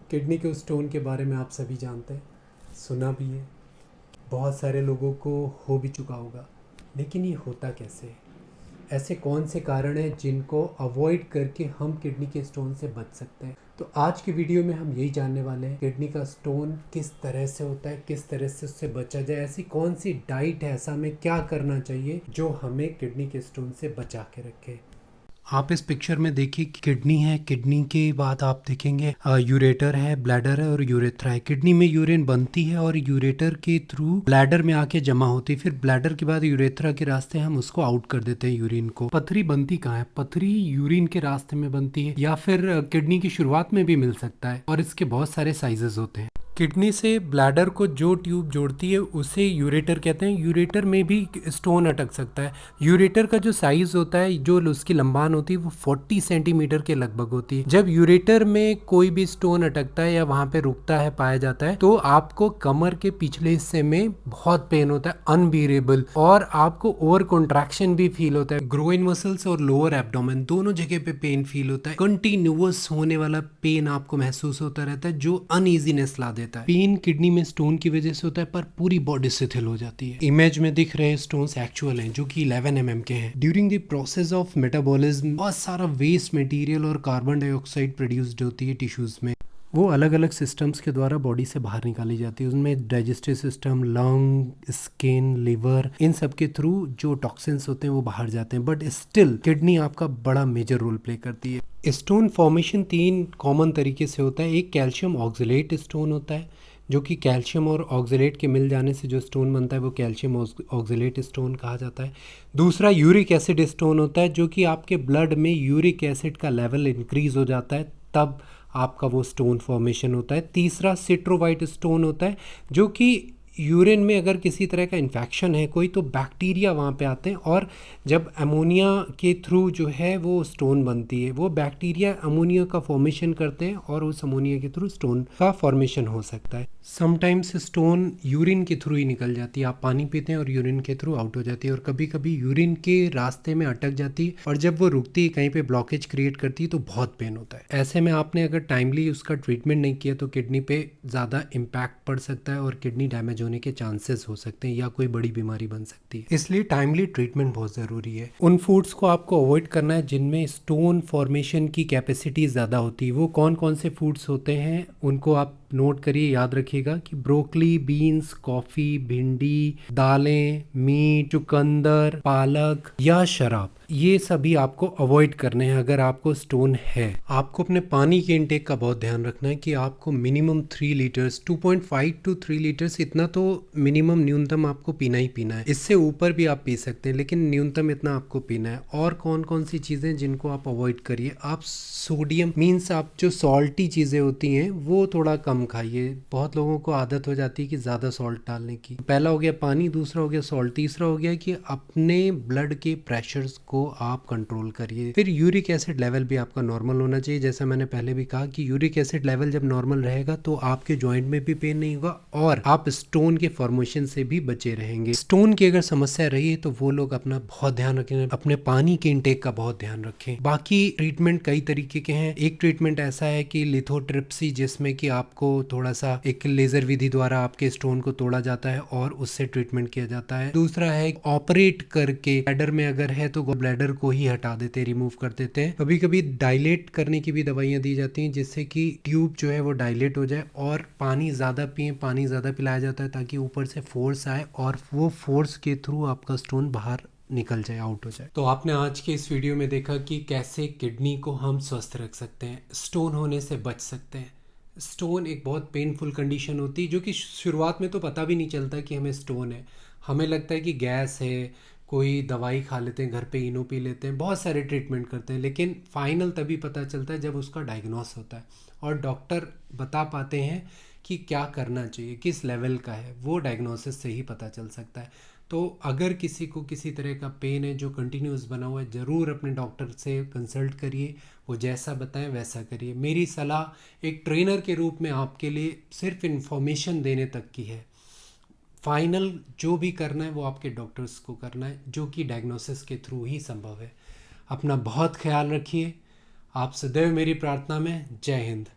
Kidney के stone के बारे में आप सभी जानते हैं, सुना भी है, बहुत सारे लोगों को हो भी चुका होगा। लेकिन ये होता कैसे है? ऐसे कौन से कारण हैं जिनको अवॉइड करके हम किडनी के स्टोन से बच सकते हैं? तो आज की वीडियो में हम यही जानने वाले हैं, किडनी का स्टोन किस तरह से होता है, किस तरह से उससे बचा जाए, ऐसी कौन सी डाइट है, ऐसा हमें क्या करना चाहिए जो हमें किडनी के स्टोन से बचा के रखे। आप इस पिक्चर में देखिए, किडनी है, किडनी के बाद आप देखेंगे यूरेटर है, ब्लैडर है और यूरेथ्रा है। किडनी में यूरिन बनती है और यूरेटर के थ्रू ब्लैडर में आके जमा होती है, फिर ब्लैडर के बाद यूरेथ्रा के रास्ते हम उसको आउट कर देते हैं यूरिन को। पथरी बनती कहाँ है? पथरी यूरिन के रास्ते में बनती है या फिर किडनी की शुरुआत में भी मिल सकता है, और इसके बहुत सारे साइजेस होते हैं। किडनी से ब्लैडर को जो ट्यूब जोड़ती है उसे यूरेटर कहते हैं। यूरेटर में भी स्टोन अटक सकता है। यूरेटर का जो साइज होता है, जो उसकी लंबान होती है, वो 40 सेंटीमीटर के लगभग होती है। जब यूरेटर में कोई भी स्टोन अटकता है या वहां पे रुकता है, पाया जाता है, तो आपको कमर के पिछले हिस्से में बहुत पेन होता है, अनबियरेबल, और आपको ओवर कॉन्ट्रैक्शन भी फील होता है। ग्रोइन मसल्स और लोअर एब्डोमेन दोनों जगह पे पेन फील होता है। कंटिन्यूअस होने वाला पेन आपको महसूस होता रहता है, जो अनईजीनेस ला देता है। पेन किडनी में स्टोन की वजह से होता है, पर पूरी बॉडी शिथिल हो जाती है। इमेज में दिख रहे स्टोन्स एक्चुअल हैं, जो कि 11 mm के हैं। During the process of metabolism बहुत सारा वेस्ट मटेरियल और कार्बन डाइऑक्साइड प्रोड्यूस्ड होती है टिश्यूज में। वो अलग अलग सिस्टम्स के द्वारा बॉडी से बाहर निकाली जाती है। उनमें digestive system, lung, skin, liver, इन सब के थ्रू जो टॉक्सिन्स होते हैं वो बाहर जाते हैं। बट स्टिल किडनी आपका बड़ा मेजर रोल प्ले करती है। स्टोन फॉर्मेशन 3 कॉमन तरीके से होता है। एक कैल्शियम ऑक्सलेट स्टोन होता है, जो कि कैल्शियम और ऑक्सलेट के मिल जाने से जो स्टोन बनता है वो कैल्शियम ऑक्सलेट स्टोन कहा जाता है। दूसरा यूरिक एसिड स्टोन होता है, जो कि आपके ब्लड में यूरिक एसिड का लेवल इंक्रीज हो जाता है, तब आपका वो स्टोन फॉर्मेशन होता है। तीसरा सिट्रोवाइट स्टोन होता है, जो कि यूरिन में अगर किसी तरह का इन्फेक्शन है कोई, तो बैक्टीरिया वहाँ पे आते हैं, और जब अमोनिया के थ्रू जो है वो स्टोन बनती है, वो बैक्टीरिया अमोनिया का फॉर्मेशन करते हैं और उस अमोनिया के थ्रू स्टोन का फॉर्मेशन हो सकता है। समटाइम्स स्टोन यूरिन के थ्रू ही निकल जाती है। आप पानी पीते हैं और यूरिन के थ्रू आउट हो जाती है, और कभी कभी यूरिन के रास्ते में अटक जाती है, और जब वो रुकती है, कहीं पे ब्लॉकेज क्रिएट करती है, तो बहुत पेन होता है। ऐसे में आपने अगर टाइमली उसका ट्रीटमेंट नहीं किया तो किडनी पे ज़्यादा इम्पैक्ट पड़ सकता है और किडनी डैमेज होने के चांसेस हो सकते हैं या कोई बड़ी बीमारी बन सकती है। इसलिए टाइमली ट्रीटमेंट बहुत ज़रूरी है। उन फूड्स को आपको अवॉइड करना है जिनमें स्टोन फॉर्मेशन की कैपेसिटी ज़्यादा होती है। वो कौन कौन से फूड्स होते हैं उनको आप नोट करिए, याद रखिएगा कि ब्रोकली, बीन्स, कॉफ़ी, भिंडी, दालें, मीट, चुकंदर, पालक या शराब, ये सभी आपको अवॉइड करने हैं अगर आपको स्टोन है। आपको अपने पानी के इनटेक का बहुत ध्यान रखना है कि आपको मिनिमम 3 लीटर्स, 2.5 to 3 लीटर्स, इतना तो मिनिमम न्यूनतम आपको पीना ही पीना है। इससे ऊपर भी आप पी सकते हैं, लेकिन न्यूनतम इतना आपको पीना है। और कौन कौन सी चीज़ें जिनको आप अवॉइड करिए? आप सोडियम मीन्स आप जो सॉल्टी चीज़ें होती हैं वो थोड़ा कम खाइए। बहुत लोगों को आदत हो जाती है कि ज़्यादा सॉल्ट डालने की। पहला हो गया पानी, दूसरा हो गया सॉल्ट, तीसरा हो गया कि अपने ब्लड के प्रेशर्स को आप कंट्रोल करिए। फिर यूरिक एसिड लेवल भी आपका नॉर्मल होना चाहिए। जैसा मैंने पहले भी कहा कि यूरिक एसिड लेवल जब नॉर्मल रहेगा तो आपके जॉइंट में भी पेन नहीं होगा और आप स्टोन के फॉर्मेशन से भी बचे रहेंगे। स्टोन की अगर समस्या रही है तो वो लोग अपना बहुत ध्यान रखें, अपने पानी के इनटेक का बहुत ध्यान रखें। बाकी ट्रीटमेंट कई तरीके के हैं। एक ट्रीटमेंट ऐसा है कि लिथोट्रिप्सी, जिसमें कि आपको थोड़ा सा एक लेजर विधि द्वारा आपके स्टोन को तोड़ा जाता है और उससे ट्रीटमेंट किया जाता है। दूसरा है ऑपरेट करके, ब्लैडर में अगर है तो ब्लैडर को ही हटा देते, रिमूव कर देते हैं। कभी कभी डायलेट करने की भी दवाइयां दी जाती हैं, जिससे कि ट्यूब जो है वो डायलेट हो जाए, और पानी ज़्यादा पिए, पानी ज़्यादा पिलाया जाता है ताकि ऊपर से फोर्स आए और वो फोर्स के थ्रू आपका स्टोन बाहर निकल जाए, आउट हो जाए। तो आपने आज के इस वीडियो में देखा कि कैसे किडनी को हम स्वस्थ रख सकते हैं, स्टोन होने से बच सकते हैं। स्टोन एक बहुत पेनफुल कंडीशन होती है, जो कि शुरुआत में तो पता भी नहीं चलता कि हमें स्टोन है। हमें लगता है कि गैस है, कोई दवाई खा लेते हैं, घर पे इनो पी लेते हैं, बहुत सारे ट्रीटमेंट करते हैं, लेकिन फाइनल तभी पता चलता है जब उसका डायग्नोस होता है और डॉक्टर बता पाते हैं कि क्या करना चाहिए, किस लेवल का है। वो डायग्नोसिस से ही पता चल सकता है। तो अगर किसी को किसी तरह का पेन है जो कंटिन्यूस बना हुआ है, ज़रूर अपने डॉक्टर से कंसल्ट करिए। वो जैसा बताएं वैसा करिए। मेरी सलाह एक ट्रेनर के रूप में आपके लिए सिर्फ इन्फॉर्मेशन देने तक की है। फाइनल जो भी करना है वो आपके डॉक्टर्स को करना है, जो कि डायग्नोसिस के थ्रू ही संभव है। अपना बहुत ख्याल रखिए। आप सदैव मेरी प्रार्थना में। जय हिंद।